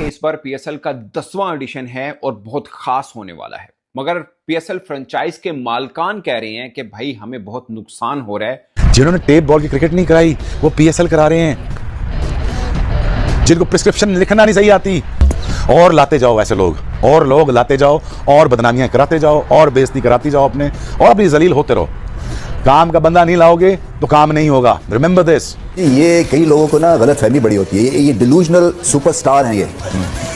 कि इस बार पीएसएल का 10वां एडिशन है और बहुत खास होने वाला है, मगर पीएसएल फ्रेंचाइज के मालकान कह रहे हैं कि भाई हमें बहुत नुकसान हो रहा है। जिन्होंने टेप बॉल की क्रिकेट नहीं कराई वो पीएसएल करा रहे हैं, जिनको प्रिस्क्रिप्शन लिखना नहीं सही आती, और लाते जाओ ऐसे लोग, और लोग लाते जाओ, और बदनामियां कराते जाओ, और बेइज्जती कराती जाओ अपने, और भी जलील होते रहो। काम का बंदा नहीं लाओगे तो काम नहीं होगा, रिमेंबर दिस। ये कई लोगों को ना गलत फहमी बड़ी होती है, ये डिलूजनल सुपरस्टार हैं, ये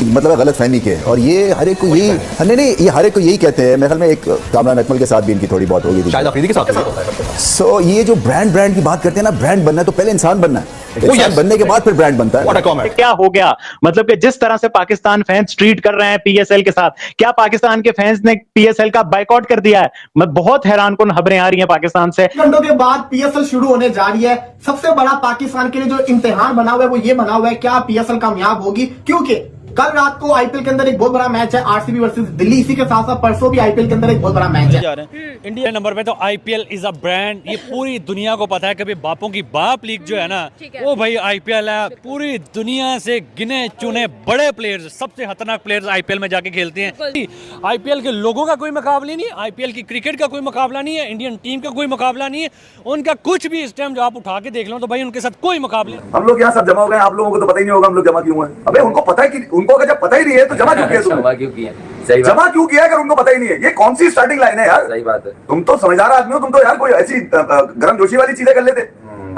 मतलब गलत फहमी के, और ये हर एक को यही नहीं ये हर एक को यही कहते हैं। मेरे ख्याल में एक कामरान अकमल के साथ भी इनकी थोड़ी बहुत होगी, शायद अफरीदी के साथ। सो ये जो ब्रांड की बात करते हैं ना, ब्रांड बनना है तो पहले इंसान बनना है, इंसान बनने के बाद फिर ब्रांड बनता है। क्या हो गया, मतलब कि जिस तरह से पाकिस्तान फैंस ट्रीट कर रहे हैं पीएसएल के साथ, क्या पाकिस्तान के फैंस ने पीएसएल का बाइकआउट कर दिया है? मैं बहुत हैरान कुन खबरें आ रही हैं पाकिस्तान से। घंटों के बाद पीएसएल शुरू होने जा रही है। सबसे बड़ा पाकिस्तान के लिए जो इम्तिहान बना हुआ है वो ये बना हुआ है, क्या पीएसएल कामयाब होगी? क्योंकि कल रात को आईपीएल के अंदर एक बहुत बड़ा मैच है, आरसीबी वर्सेस दिल्ली। इसी के साथ साथ परसों भी आईपीएल के अंदर एक बहुत बड़ा मैच है। इंडिया नंबर पे तो आईपीएल इज अ ब्रांड, ये पूरी दुनिया को पता है। कभी बापों की बाप लीग जो है ना, वो भाई आईपीएल है। पूरी दुनिया से गिने चुने बड़े प्लेयर्स, सबसे खतरनाक प्लेयर्स आईपीएल में जाके खेलते हैं। आईपीएल के लोगों का कोई मुकाबला नहीं है, आईपीएल की क्रिकेट का कोई मुकाबला नहीं है, इंडियन टीम का कोई मुकाबला नहीं है। उनका कुछ भी इस टाइम जो आप उठा के देख लो तो भाई उनके साथ कोई मुकाबला। हम लोग यहाँ सब जमा हो गए, आप लोगों को तो पता ही नहीं होगा हम लोग जमा क्यों हैं। अबे उनको पता है कि उनको अगर जब पता ही नहीं है तो जमा क्यों किया तुमने? जमा क्यों किया अगर उनको पता ही नहीं है? ये कौन सी स्टार्टिंग लाइन है यार? सही बात है। तुम तो समझदार आदमी हो, तुम तो यार कोई ऐसी गर्म जोशी वाली चीजें कर लेते।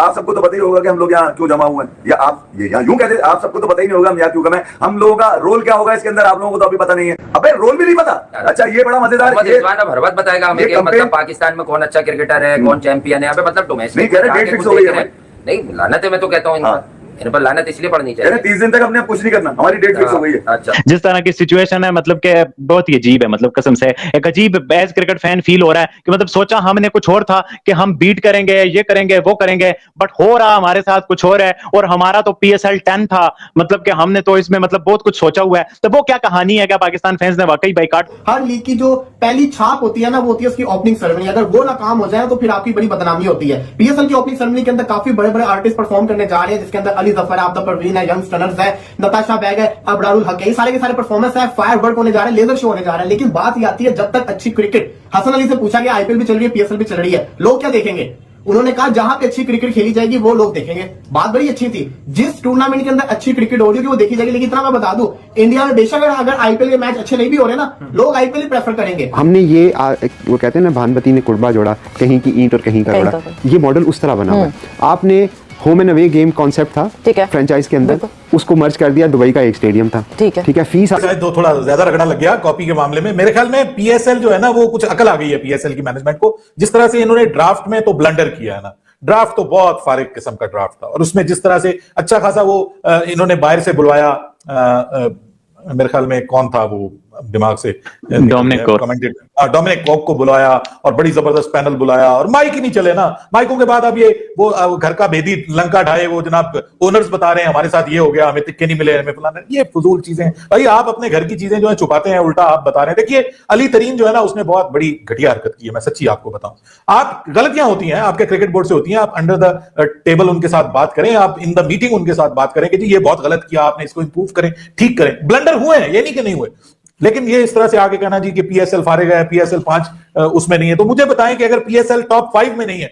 आप सबको तो पता ही होगा कि हम लोग यहाँ क्यों जमा हुए हैं, या आप ये यहाँ यूं कहते, आप सबको तो पता ही नहीं होगा हम यहाँ क्यों कमें। हम लोगों का रोल क्या होगा इसके अंदर, आप लोगों को तो अभी पता नहीं है। अबे रोल भी नहीं पता? अच्छा ये बड़ा मजेदार है। भरवत बताएगा हमें कि मतलब पाकिस्तान में कौन अच्छा क्रिकेटर है, कौन चैंपियन है। मतलब डोमेस्टिक नहीं कह रहे, डेट फिक्स हो गई है। नहीं लानत है, मैं तो कहता हूँ इन पर लानत इसलिए पड़नी चाहिए। 30 दिन तक अपने कुछ नहीं करना, हमारी डेट फिक्स हो गई है। अच्छा, जिस तरह की सिचुएशन है, मतलब कि बहुत ही अजीब है, मतलब कसम से एक अजीब एज क्रिकेट फैन फील हो रहा है कि मतलब सोचा हमने कुछ और था कि हम बीट करेंगे, ये करेंगे, वो करेंगे, बट हो रहा हमारे साथ कुछ और है। और हमारा तो पीएसएल 10 था, मतलब कि हमने तो इसमें मतलब बहुत कुछ सोचा हुआ है। तो वो क्या कहानी है? क्या पाकिस्तान फैंस ने वाकई बाइकाट? हर लीग की जो पहली छाप होती है ना, वो होती है उसकी ओपनिंग सेरेमनी। अगर वो नाकाम हो जाए तो फिर आपकी बड़ी बदनामी होती है। पीएसएल की ओपनिंग सेरेमनी के अंदर काफी बड़े बड़े आर्टिस्ट परफॉर्म करने जा रहे हैं, जिसके अंदर अली जफर, आबदा परवीन है, यंग स्टनर्स है, नताशा बैग है, अबरारुल हक है। ये सारे के सारे परफॉर्मेंस है, फायर वर्क होने जा रहे हैं, लेजर शो होने जा रहा है। लेकिन बात ये आती है, जब तक अच्छी क्रिकेट, हसन अली से पूछा गया आईपीएल भी चल रही है, पीएसएल भी चल रही है, लोग क्या देखेंगे? उन्होंने कहा जहां पे अच्छी क्रिकेट खेली जाएगी वो लोग देखेंगे। बात बड़ी अच्छी थी, जिस टूर्नामेंट के अंदर अच्छी क्रिकेट हो रही होगी वो देखी जाएगी। लेकिन इतना मैं बता दूं, इंडिया में बेशक अगर आईपीएल के मैच अच्छे नहीं भी हो रहे ना, लोग आईपीएल ही प्रेफर करेंगे। हमने ये वो कहते हैं ना, भानवती ने कुर्बा जोड़ा, कहीं की ईंट और कहीं का रोड़ा, ये मॉडल उस तरह बना हुआ है। आपने home and away game concept था, ठीक है, फ्रेंचाइज के अंदर, उसको मर्ज कर दिया, दुबई का एक स्टेडियम था, ठीक है, फीस तो थोड़ा ज्यादा रगड़ा लग गया कॉपी के मामले में। मेरे ख्याल में पीएसएल जो है ना, वो कुछ अकल आ गई है पीएसएल की मैनेजमेंट को। जिस तरह से इन्होंने ड्राफ्ट में तो ब्लंडर किया है ना, ड्राफ्ट तो बहुत फारिग किस्म का ड्राफ्ट था, और उसमें जिस तरह से अच्छा खासा वो इन्होंने बाहर से बुलवाया, मेरे ख्याल में कौन था वो दिमाग से, डोमिनिक कॉक को बुलाया, और बड़ी जबरदस्त पैनल बुलाया, और माइक ही नहीं चले ना। माइकों के बाद अब ये वो घर का भेदी लंका ढाए, वो जनाब ओनर्स बता रहे हैं हमारे साथ ये हो गया, हमें तिक्के नहीं मिले, हमें फलाना। ये फजूल चीजें भाई, आप अपने घर की चीजें जो है छुपाते हैं, उल्टा आप बता रहे हैं। देखिए अली तरीन जो है ना, उसने बहुत बड़ी घटिया हरकत की है, मैं सच्ची आपको बताऊं। आप गलतियां होती हैं आपके क्रिकेट बोर्ड से होती हैं, आप अंडर द टेबल उनके साथ बात करें, आप इन द मीटिंग उनके साथ बात करें कि जी ये बहुत गलत किया आपने, इसको इंप्रूव करें, ठीक करें। ब्लंडर हुए हैं, ये नहीं कि नहीं हुए, लेकिन ये इस तरह से आगे कहना जी कि पीएसएल फारिग है, पीएसएल 5 उसमें नहीं है। तो मुझे बताएं कि अगर पीएसएल टॉप 5 में नहीं है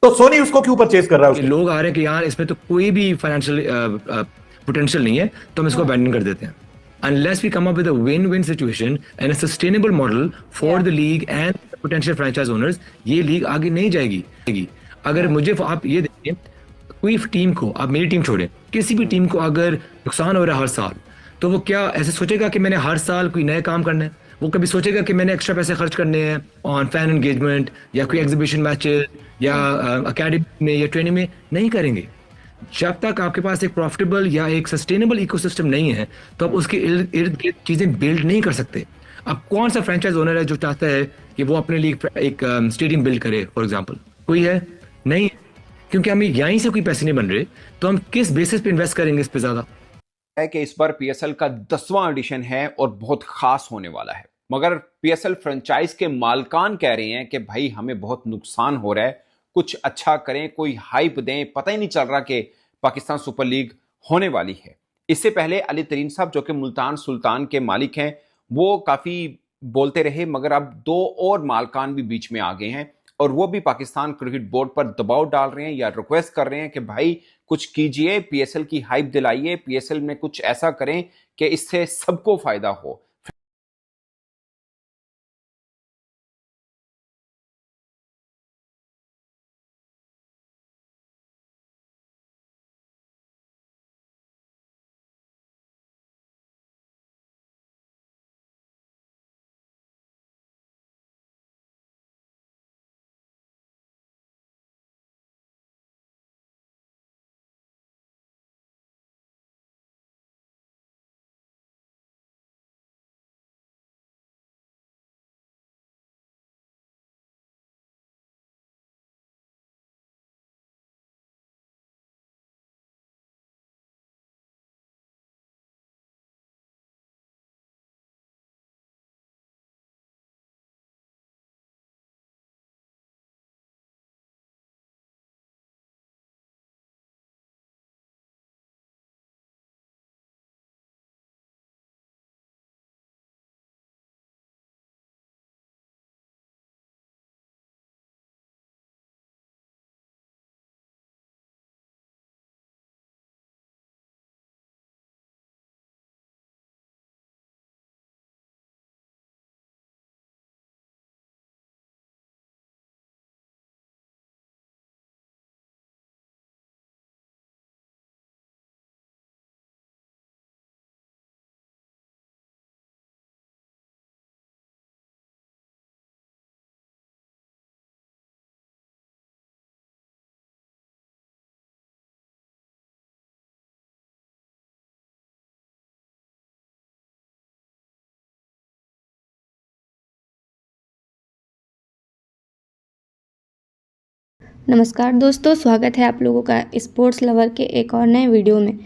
तो सोनी उसको क्यों परचेज कर रहा है? लोग आ रहे हैं कि यार इसमें तो कोई भी फाइनेंशियल पोटेंशियल नहीं है, तो हम इसको अबैंडन कर देते हैं। Unless we come up with a win-win situation and a sustainable model for the league and potential franchise owners, ये लीग आगे नहीं जाएगी। अगर मुझे आप ये देखिए, कोई टीम को, आप मेरी टीम छोड़ें, किसी भी टीम को अगर नुकसान हो रहा है हर साल, तो वो क्या ऐसे सोचेगा कि मैंने हर साल कोई नए काम करना है? वो कभी सोचेगा कि मैंने एक्स्ट्रा पैसे खर्च करने हैं ऑन फैन एंगेजमेंट या कोई एग्जीबिशन मैचेस या अकेडमी में या ट्रेनिंग में? नहीं करेंगे। जब तक आपके पास एक प्रॉफिटेबल या एक सस्टेनेबल इकोसिस्टम नहीं है, तो आप उसके इर्द गिर्द चीजें बिल्ड नहीं कर सकते। अब कौन सा फ्रेंचाइज ओनर है जो चाहता है कि वो अपने लिए एक स्टेडियम बिल्ड करे, फॉर एग्जाम्पल? कोई है? नहीं, क्योंकि हमें यहीं से कोई पैसे नहीं बन रहे, तो हम किस बेसिस पे इन्वेस्ट करेंगे इस पे ज्यादा? है कि इस बार पीएसएल का 10वां एडिशन है और बहुत खास होने वाला है, मगर पीएसएल फ्रेंचाइज के मालकान कह रहे हैं कि भाई हमें बहुत नुकसान हो रहा है, कुछ अच्छा करें, कोई हाइप दें। पता ही नहीं चल रहा कि पाकिस्तान सुपर लीग होने वाली है। इससे पहले अली तरीन साहब जो कि मुल्तान सुल्तान के मालिक हैं, वो काफी बोलते रहे, मगर अब 2 और मालकान भी बीच में आ गए हैं और वो भी पाकिस्तान क्रिकेट बोर्ड पर दबाव डाल रहे हैं या रिक्वेस्ट कर रहे हैं कि भाई कुछ कीजिए, पीएसएल की हाइप दिलाइए, पीएसएल में कुछ ऐसा करें कि इससे सबको फायदा हो। नमस्कार दोस्तों, स्वागत है आप लोगों का स्पोर्ट्स लवर के एक और नए वीडियो में।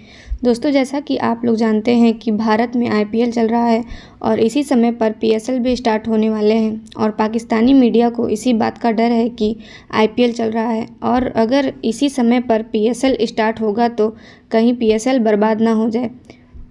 दोस्तों, जैसा कि आप लोग जानते हैं कि भारत में आईपीएल चल रहा है और इसी समय पर पीएसएल भी स्टार्ट होने वाले हैं और पाकिस्तानी मीडिया को इसी बात का डर है कि आईपीएल चल रहा है और अगर इसी समय पर पीएसएल स्टार्ट होगा तो कहीं पीएसएल बर्बाद ना हो जाए।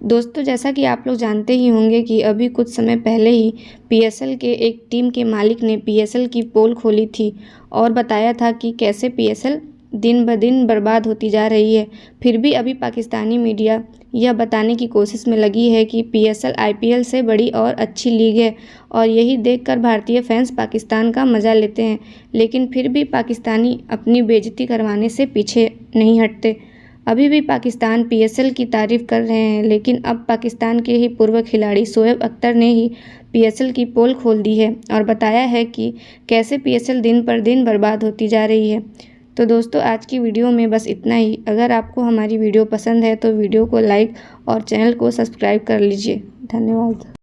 दोस्तों, जैसा कि आप लोग जानते ही होंगे कि अभी कुछ समय पहले ही पीएसएल के एक टीम के मालिक ने पीएसएल की पोल खोली थी और बताया था कि कैसे पीएसएल दिन ब दिन बर्बाद होती जा रही है। फिर भी अभी पाकिस्तानी मीडिया यह बताने की कोशिश में लगी है कि पीएसएल आईपीएल से बड़ी और अच्छी लीग है और यही देखकर भारतीय फैंस पाकिस्तान का मज़ा लेते हैं, लेकिन फिर भी पाकिस्तानी अपनी बेइज्जती करवाने से पीछे नहीं हटते। अभी भी पाकिस्तान पीएसएल की तारीफ़ कर रहे हैं, लेकिन अब पाकिस्तान के ही पूर्व खिलाड़ी शोएब अख्तर ने ही पीएसएल की पोल खोल दी है और बताया है कि कैसे पीएसएल दिन पर दिन बर्बाद होती जा रही है। तो दोस्तों, आज की वीडियो में बस इतना ही। अगर आपको हमारी वीडियो पसंद है तो वीडियो को लाइक और चैनल को सब्सक्राइब कर लीजिए। धन्यवाद।